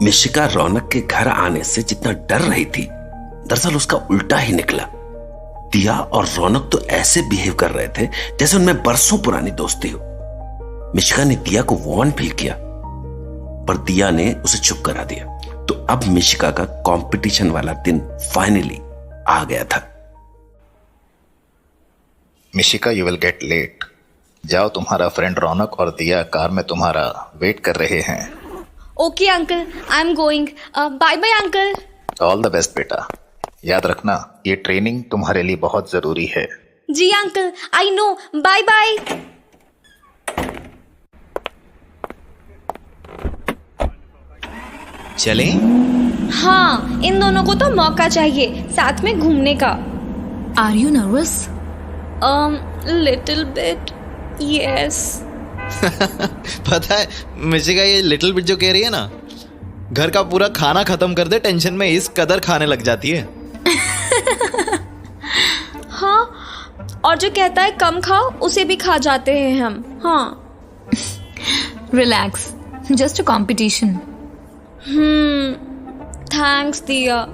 मिशिका रौनक के घर आने से जितना डर रही थी, दरअसल उसका उल्टा ही निकला। दिया और रौनक तो ऐसे बिहेव कर रहे थे जैसे उनमें बरसों पुरानी दोस्ती हो। मिशिका ने दिया को वार्न भी किया, पर दिया ने उसे चुप करा दिया। तो अब मिशिका का कंपटीशन वाला दिन फाइनली आ गया था। Mishika, you will get late. जाओ, तुम्हारा फ्रेंड रौनक और दिया कार में तुम्हारा वेट कर रहे हैं। Okay uncle, I am going. Bye bye uncle. All the best बेटा। याद रखना, ये ट्रेनिंग तुम्हारे लिए बहुत जरूरी है। जी uncle, I know. Bye bye. चलें? हाँ, इन दोनों को तो मौका चाहिए साथ में घूमने का। Are you nervous? Little bit, yes. पता है मिशिका, ये लिटिल बिट जो कह रही है ना, घर का पूरा खाना खत्म कर दे, टेंशन में इस कदर खाने लग जाती है। हाँ, और जो कहता है कम खाओ उसे भी खा जाते हैं हम। हाँ। Relax. Just a competition. Thanks दिया।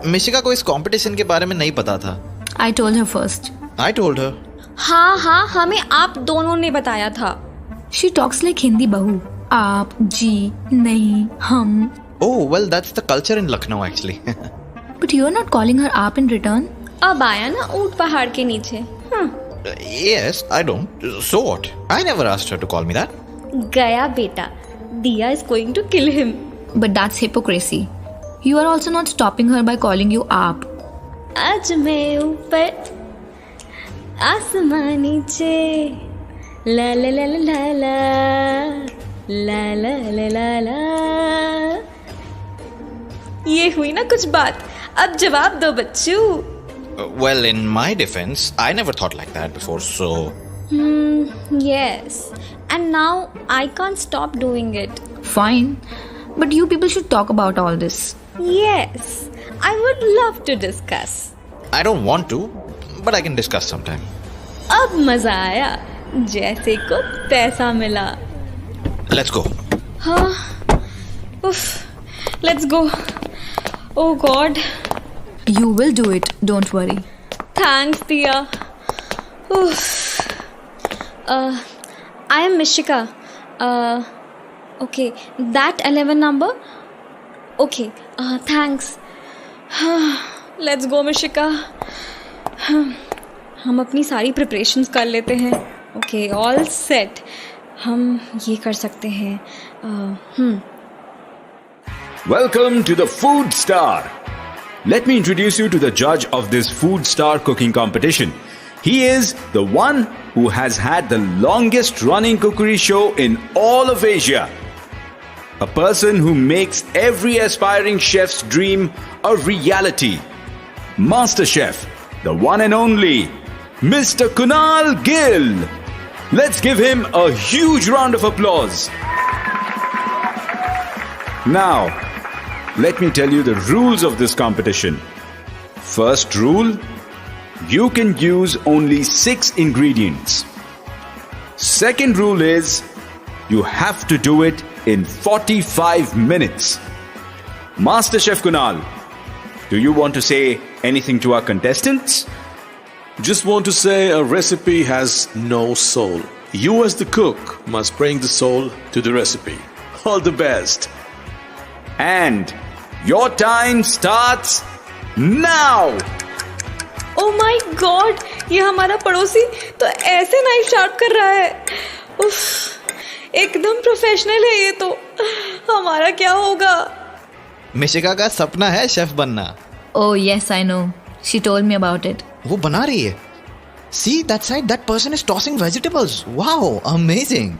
मिशिका को इस कंपटीशन के बारे में नहीं पता था। I told her first. I told her. हाँ, हमें आप दोनों ने बताया था। She talks like हिंदी बहू। आप, जी, नहीं, हम। Oh, well, that's the culture in Lucknow actually. But you're not calling her आप in return? अब आया ना ऊंट पहाड़ के नीचे। Yes, I don't. So what? I never asked her to call me that. गया बेटा, दिया is going to kill him. But that's hypocrisy. You are also not stopping her by calling you आप. आज मैं ऊपर आसमान नीचे, ला ला ला ला ला ला ला ला ला ला। ये हुई ना कुछ बात, अब जवाब दो बच्चू। Well, in my defense, I never thought like that before, so... Yes, and now I can't stop doing it. Fine. But you people should talk about all this. Yes, I would love to discuss. I don't want to, but I can discuss sometime. अब मजा आया, जैसे को पैसा मिला। Let's go. हाँ, उफ, let's go. Oh God. You will do it. Don't worry. Thanks, Tia. Oof. I am Mishika. Okay, that 11 number? Okay, thanks. Let's go, Mishika. हम अपनी सारी प्रिपरेशंस कर लेते हैं। Okay, all set. हम ये कर सकते हैं। Welcome to the Food Star. Let me introduce you to the judge of this Food Star cooking competition. He is the one who has had the longest running cookery show in all of Asia. A person who makes every aspiring chef's dream a reality. Master Chef, the one and only, Mr. Kunal Gill. Let's give him a huge round of applause. Now, let me tell you the rules of this competition. First rule, you can use only 6 ingredients. Second rule is, you have to do it in 45 minutes. Master Chef Kunal, do you want to say anything to our contestants? Just want to say a recipe has no soul. You as the cook must bring the soul to the recipe. All the best. And your time starts now. Oh my God, ये हमारा पड़ोसी तो ऐसे knife sharp कर रहा है। उफ, एकदम प्रोफेशनल है ये तो। हमारा क्या होगा? मिशिका का सपना है शेफ बनना। Oh, yes, I know. She told me about it. वो बना रही है। See that side, that person is tossing vegetables. Wow, amazing.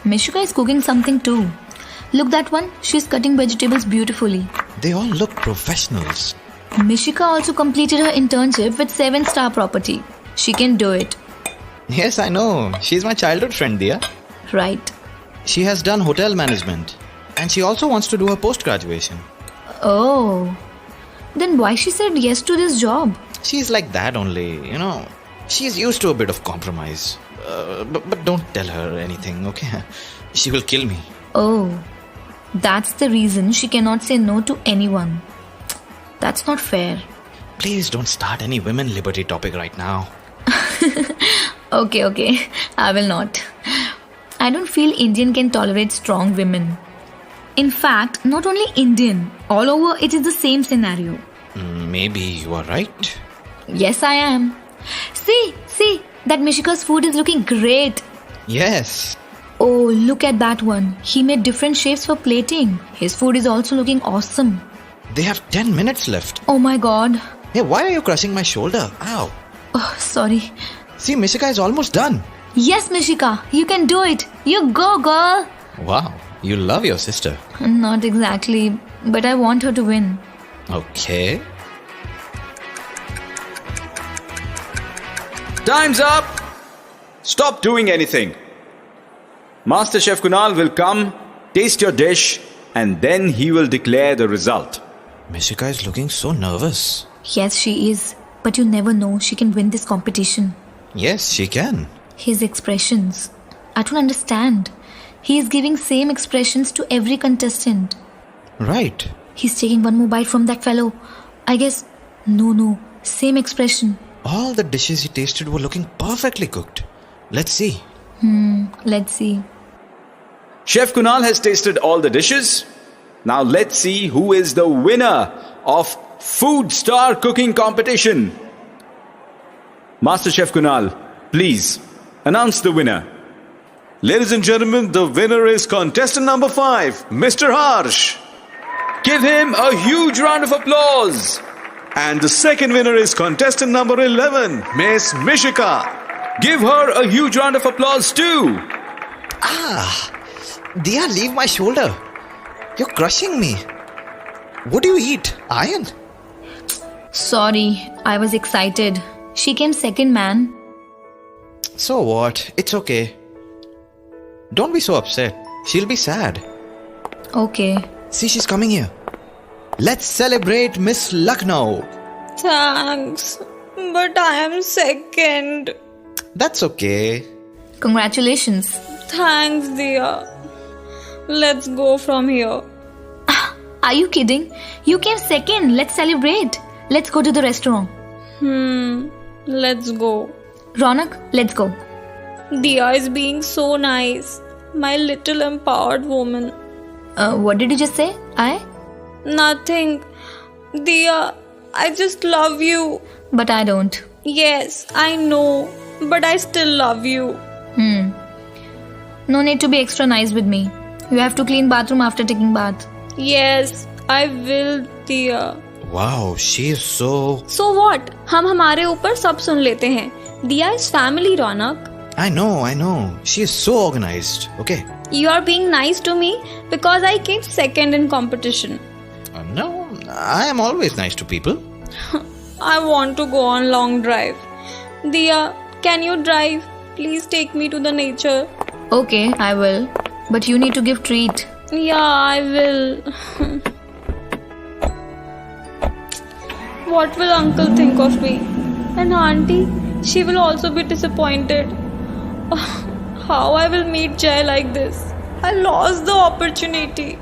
Mishika is cooking something too. Look, that one. She's cutting vegetables beautifully. They all look professionals. Mishika also completed her internship with 7-star property. She can do it. Yes, I know. She's my childhood friend, Diya. Right. She has done hotel management. And she also wants to do her post-graduation. Oh. Then why she said yes to this job? She's like that only, you know. She's used to a bit of compromise. But don't tell her anything, okay? She will kill me. Oh. That's the reason she cannot say no to anyone. That's not fair. Please don't start any women liberty topic right now. Okay, I will not. I don't feel Indian can tolerate strong women. In fact, not only Indian, all over it is the same scenario. Maybe you are right. Yes, I am. See, that Mishika's food is looking great. Yes. Oh, look at that one. He made different shapes for plating. His food is also looking awesome. They have 10 minutes left. Oh my god. Hey, why are you crushing my shoulder? Ow. Oh, sorry. See, Mishika is almost done. Yes, Mishika, you can do it. You go, girl. Wow, you love your sister. Not exactly, but I want her to win. Okay. Time's up! Stop doing anything. Master Chef Kunal will come, taste your dish, and then he will declare the result. Mishika is looking so nervous. Yes, she is. But you never know, she can win this competition. Yes, she can. His expressions. I don't understand. He is giving same expressions to every contestant. Right. He's taking one more bite from that fellow. I guess, no, same expression. All the dishes he tasted were looking perfectly cooked. Let's see. Let's see. Chef Kunal has tasted all the dishes. Now let's see who is the winner of Food Star Cooking Competition. Master Chef Kunal, please announce the winner. Ladies and gentlemen, the winner is contestant number 5, Mr. Harsh. Give him a huge round of applause. And the second winner is contestant number 11, Miss Mishika. Give her a huge round of applause too. Diya, leave my shoulder. You're crushing me. What do you eat? Iron? Sorry, I was excited. She came second, man. So what? It's okay. Don't be so upset. She'll be sad. Okay. See, she's coming here. Let's celebrate Miss Lucknow. Thanks, but I am second. That's okay. Congratulations. Thanks, Diya. Let's go from here. Are you kidding? You came second. Let's celebrate. Let's go to the restaurant. Let's go. Ronak, let's go. Diya is being so nice. My little empowered woman. What did you just say? Nothing. Diya, I just love you. But I don't. Yes, I know. But I still love you. No need to be extra nice with me. You have to clean bathroom after taking bath. Yes, I will, Diya. Wow, she is so... So what? हम हमारे ऊपर सब सुन लेते हैं. Diya is family, Ronak. I know. She is so organized. Okay. You are being nice to me because I came second in competition. No, I am always nice to people. I want to go on long drive. Diya, can you drive? Please take me to the nature. Okay, I will. But you need to give treat. Yeah, I will. What will uncle think of me? And auntie, she will also be disappointed. How I will meet Jai like this? I lost the opportunity.